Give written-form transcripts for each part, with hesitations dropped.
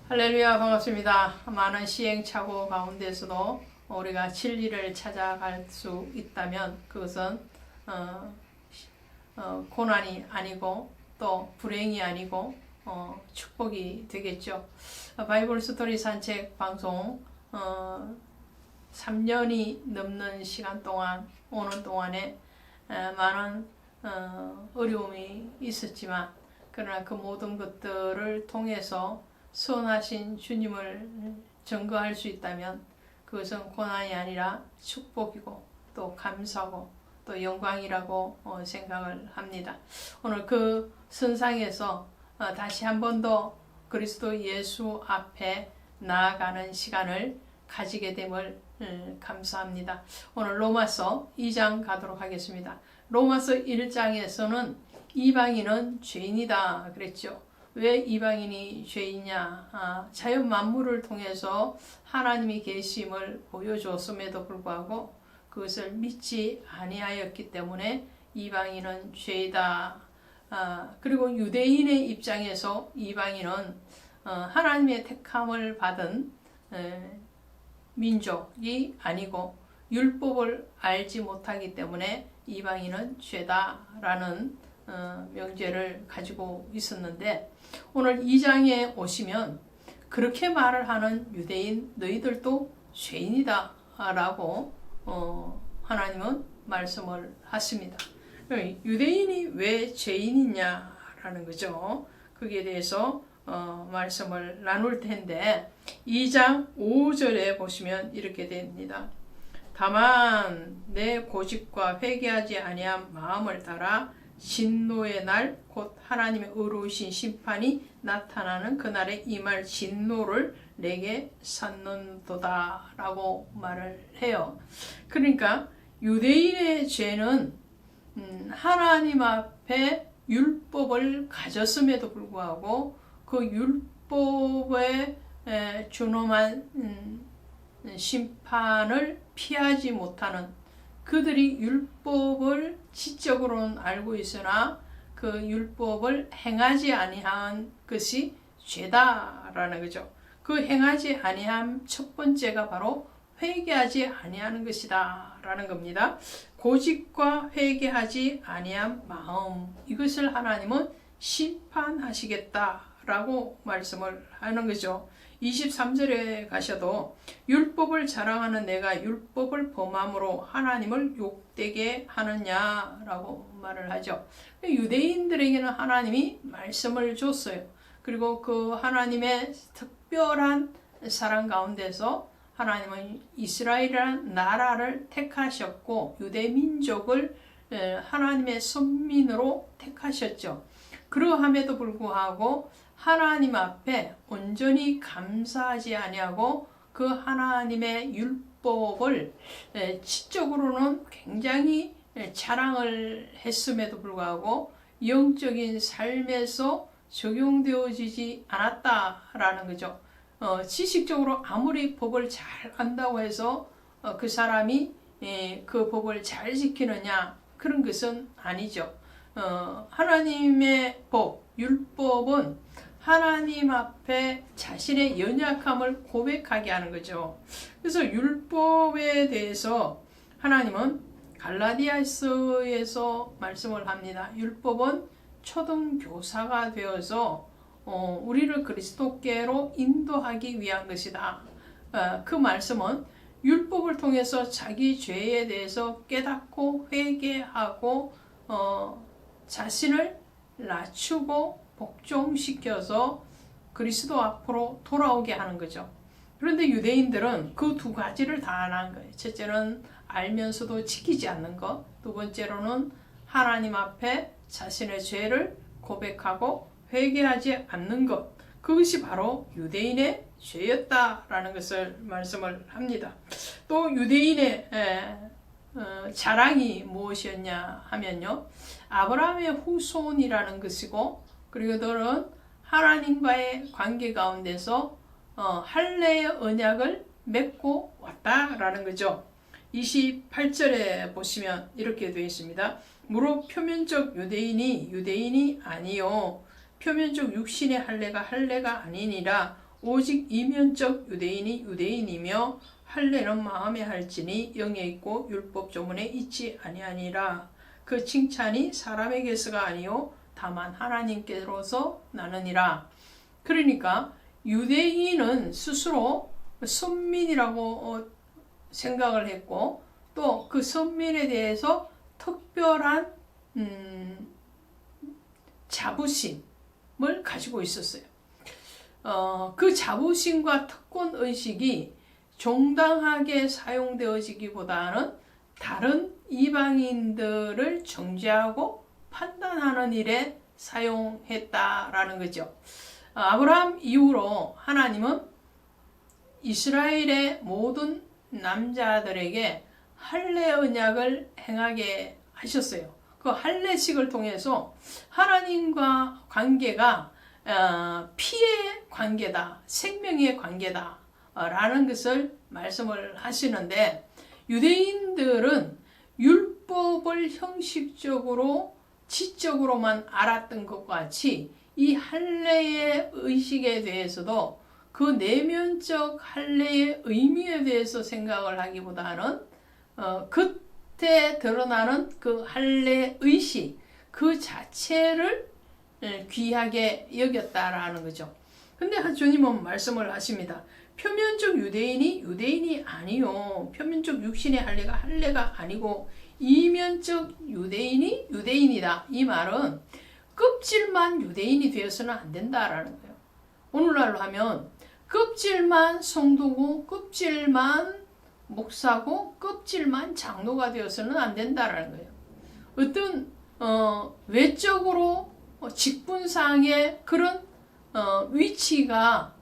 할렐루야, 반갑습니다. 많은 시행착오 가운데서도 우리가 진리를 찾아갈 수 있다면 그것은 고난이 아니고 또 불행이 아니고 축복이 되겠죠. 바이블 스토리 산책 방송 3년이 넘는 시간 동안 오는 동안에 많은 어려움이 있었지만 그러나 그 모든 것들을 통해서 선하신 주님을 증거할 수 있다면 그것은 고난이 아니라 축복이고 또 감사고 또 영광이라고 생각을 합니다. 오늘 그 선상에서 다시 한 번 더 그리스도 예수 앞에 나아가는 시간을 가지게 됨을 감사합니다. 오늘 로마서 2장 가도록 하겠습니다. 로마서 1장에서는 이방인은 죄인이다 그랬죠. 왜 이방인이 죄이냐? 자연 만물을 통해서 하나님이 계심을 보여줬음에도 불구하고 그것을 믿지 아니하였기 때문에 이방인은 죄이다. 그리고 유대인의 입장에서 이방인은 하나님의 택함을 받은 민족이 아니고 율법을 알지 못하기 때문에 이방인은 죄다라는 명제를 가지고 있었는데 오늘 2장에 오시면 그렇게 말을 하는 유대인 너희들도 죄인이다 라고 하나님은 말씀을 하십니다. 유대인이 왜 죄인이냐라는 거죠. 거기에 대해서 말씀을 나눌 텐데 2장 5절에 보시면 이렇게 됩니다. 다만 내 고집과 회개하지 아니한 마음을 따라 진노의 날 곧 하나님의 의로우신 심판이 나타나는 그날에 임할 진노를 내게 샀는도다 라고 말을 해요. 그러니까 유대인의 죄는 하나님 앞에 율법을 가졌음에도 불구하고 그 율법에 준엄한 심판을 피하지 못하는 그들이 율법을 지적으로는 알고 있으나 그 율법을 행하지 아니한 것이 죄다라는 거죠. 그 행하지 아니한 첫 번째가 바로 회개하지 아니하는 것이다 라는 겁니다. 고집과 회개하지 아니한 마음, 이것을 하나님은 심판하시겠다라고 말씀을 하는 거죠. 23절에 가셔도 율법을 자랑하는 내가 율법을 범함으로 하나님을 욕되게 하느냐라고 말을 하죠. 유대인들에게는 하나님이 말씀을 줬어요. 그리고 그 하나님의 특별한 사랑 가운데서 하나님은 이스라엘이라는 나라를 택하셨고 유대 민족을 하나님의 선민으로 택하셨죠. 그러함에도 불구하고 하나님 앞에 온전히 감사하지 아니하고 그 하나님의 율법을 지적으로는 굉장히 자랑을 했음에도 불구하고 영적인 삶에서 적용되어지지 않았다라는 거죠. 지식적으로 아무리 법을 잘 안다고 해서 그 사람이 그 법을 잘 지키느냐 그런 것은 아니죠. 하나님의 법, 율법은 하나님 앞에 자신의 연약함을 고백하게 하는 거죠. 그래서 율법에 대해서 하나님은 갈라디아서에서 말씀을 합니다. 율법은 초등교사가 되어서 우리를 그리스도께로 인도하기 위한 것이다. 그 말씀은 율법을 통해서 자기 죄에 대해서 깨닫고 회개하고 자신을 낮추고 복종시켜서 그리스도 앞으로 돌아오게 하는 거죠. 그런데 유대인들은 그 두 가지를 다 안 한 거예요. 첫째는 알면서도 지키지 않는 것, 두 번째로는 하나님 앞에 자신의 죄를 고백하고 회개하지 않는 것, 그것이 바로 유대인의 죄였다라는 것을 말씀을 합니다. 또 유대인의 자랑이 무엇이었냐 하면요, 아브라함의 후손이라는 것이고, 그리고 그들은 하나님과의 관계 가운데서 할례의 언약을 맺고 왔다라는 거죠. 28절에 보시면 이렇게 되어 있습니다. 무릇 표면적 유대인이 아니요 표면적 육신의 할례가 아니니라 오직 이면적 유대인이 유대인이며 할례는 마음에 할지니 영에 있고 율법 조문에 있지 아니하니라. 그 칭찬이 사람에게서가 아니요 다만 하나님께로서 나느니라. 그러니까 유대인은 스스로 선민이라고 생각을 했고 또 그 선민에 대해서 특별한 자부심을 가지고 있었어요. 그 자부심과 특권의식이 정당하게 사용되어지기보다는 다른 이방인들을 정죄하고 판단하는 일에 사용했다라는 거죠. 아브라함 이후로 하나님은 이스라엘의 모든 남자들에게 할례 언약을 행하게 하셨어요. 그 할례식을 통해서 하나님과 관계가 피의 관계다, 생명의 관계다 라는 것을 말씀을 하시는데 유대인들은 율법을 형식적으로 지적으로만 알았던 것과 같이 이 할례의 의식에 대해서도 그 내면적 할례의 의미에 대해서 생각을 하기보다는 그때 드러나는 그 할례 의식 그 자체를 귀하게 여겼다라는 거죠. 근데 주님은 말씀을 하십니다. 표면적 유대인이 아니요. 표면적 육신의 할례가 할례가 아니고 이면적 유대인이 유대인이다. 이 말은 껍질만 유대인이 되어서는 안 된다라는 거예요. 오늘날로 하면 껍질만 성도고 껍질만 목사고 껍질만 장로가 되어서는 안 된다라는 거예요. 어떤 외적으로 직분상의 그런 위치가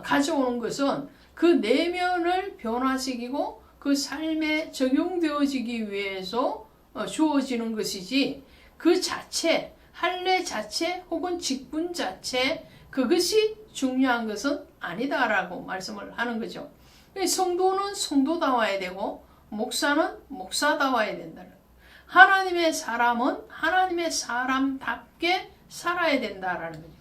가져오는 것은 그 내면을 변화시키고 그 삶에 적용되어지기 위해서 주어지는 것이지 그 자체, 할례 자체 혹은 직분 자체 그것이 중요한 것은 아니다라고 말씀을 하는 거죠. 성도는 성도다워야 되고 목사는 목사다워야 된다는 거예요. 하나님의 사람은 하나님의 사람답게 살아야 된다라는 거죠.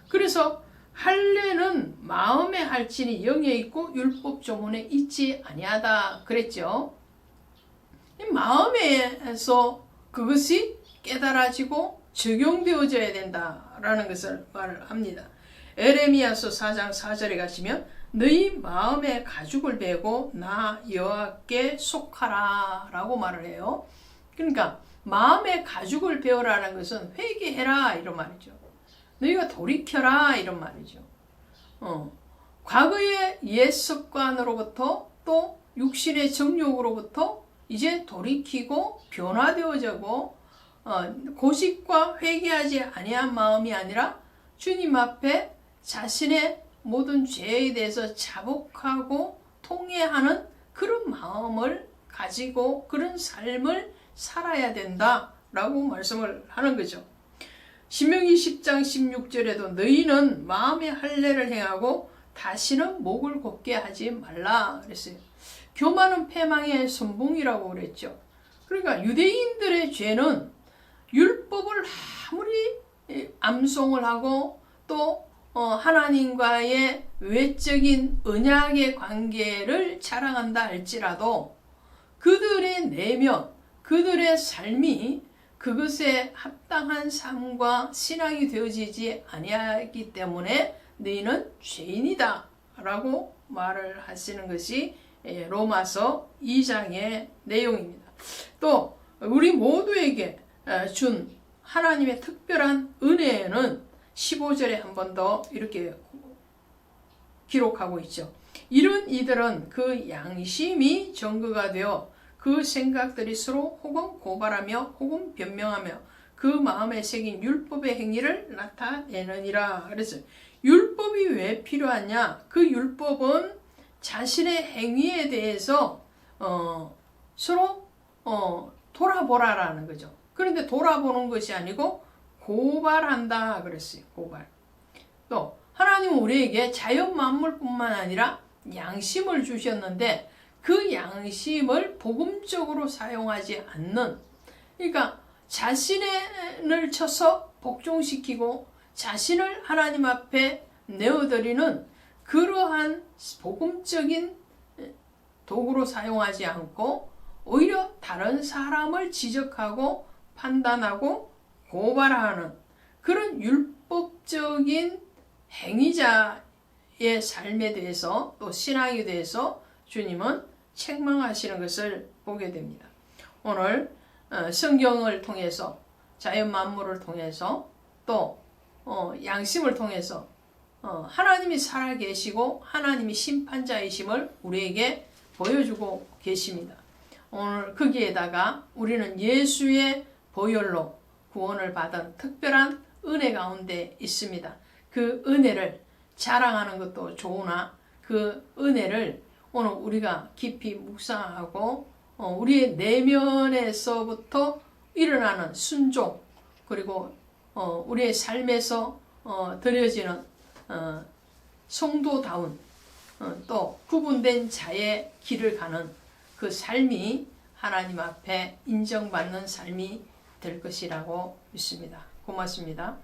그래서 할례는 마음에 할지니 영에 있고 율법 조문에 있지 아니하다 그랬죠. 마음에서 그것이 깨달아지고 적용되어져야 된다라는 것을 말을 합니다. 에레미야서 4장 4절에 가시면 너희 마음에 가죽을 베고 나 여호와께 속하라 라고 말을 해요. 그러니까 마음에 가죽을 베어라는 것은 회개해라 이런 말이죠. 너희가 돌이켜라 이런 말이죠. 과거의 옛 습관으로부터 또 육신의 정욕으로부터 이제 돌이키고 변화되어지고 고집과 회개하지 아니한 마음이 아니라 주님 앞에 자신의 모든 죄에 대해서 자복하고 통회하는 그런 마음을 가지고 그런 삶을 살아야 된다라고 말씀을 하는 거죠. 신명기 10장 16절에도 너희는 마음의 할례를 행하고 다시는 목을 곧게 하지 말라 그랬어요. 교만은 패망의 선봉이라고 그랬죠. 그러니까 유대인들의 죄는 율법을 아무리 암송을 하고 또 하나님과의 외적인 언약의 관계를 자랑한다 할지라도 그들의 내면, 그들의 삶이 그것에 합당한 삶과 신앙이 되어지지 아니하기 때문에 너희는 죄인이다 라고 말을 하시는 것이 로마서 2장의 내용입니다. 또 우리 모두에게 준 하나님의 특별한 은혜는 15절에 한 번 더 이렇게 기록하고 있죠. 이런 이들은 그 양심이 증거가 되어 그 생각들이 서로 혹은 고발하며 혹은 변명하며 그 마음에 새긴 율법의 행위를 나타내느니라. 그래서 율법이 왜 필요하냐? 그 율법은 자신의 행위에 대해서 서로 돌아보라라는 거죠. 그런데 돌아보는 것이 아니고 고발한다 그랬어요. 고발. 또 하나님은 우리에게 자연 만물뿐만 아니라 양심을 주셨는데 그 양심을 복음적으로 사용하지 않는, 그러니까 자신을 쳐서 복종시키고 자신을 하나님 앞에 내어드리는 그러한 복음적인 도구로 사용하지 않고 오히려 다른 사람을 지적하고 판단하고 고발하는 그런 율법적인 행위자의 삶에 대해서 또 신앙에 대해서 주님은 책망하시는 것을 보게 됩니다. 오늘 성경을 통해서 자연 만물을 통해서 또 양심을 통해서 하나님이 살아계시고 하나님이 심판자이심을 우리에게 보여주고 계십니다. 오늘 거기에다가 우리는 예수의 보혈로 구원을 받은 특별한 은혜 가운데 있습니다. 그 은혜를 자랑하는 것도 좋으나 그 은혜를 오늘 우리가 깊이 묵상하고 우리의 내면에서부터 일어나는 순종 그리고 우리의 삶에서 드려지는 성도다운 또 구분된 자의 길을 가는 그 삶이 하나님 앞에 인정받는 삶이 될 것이라고 믿습니다. 고맙습니다.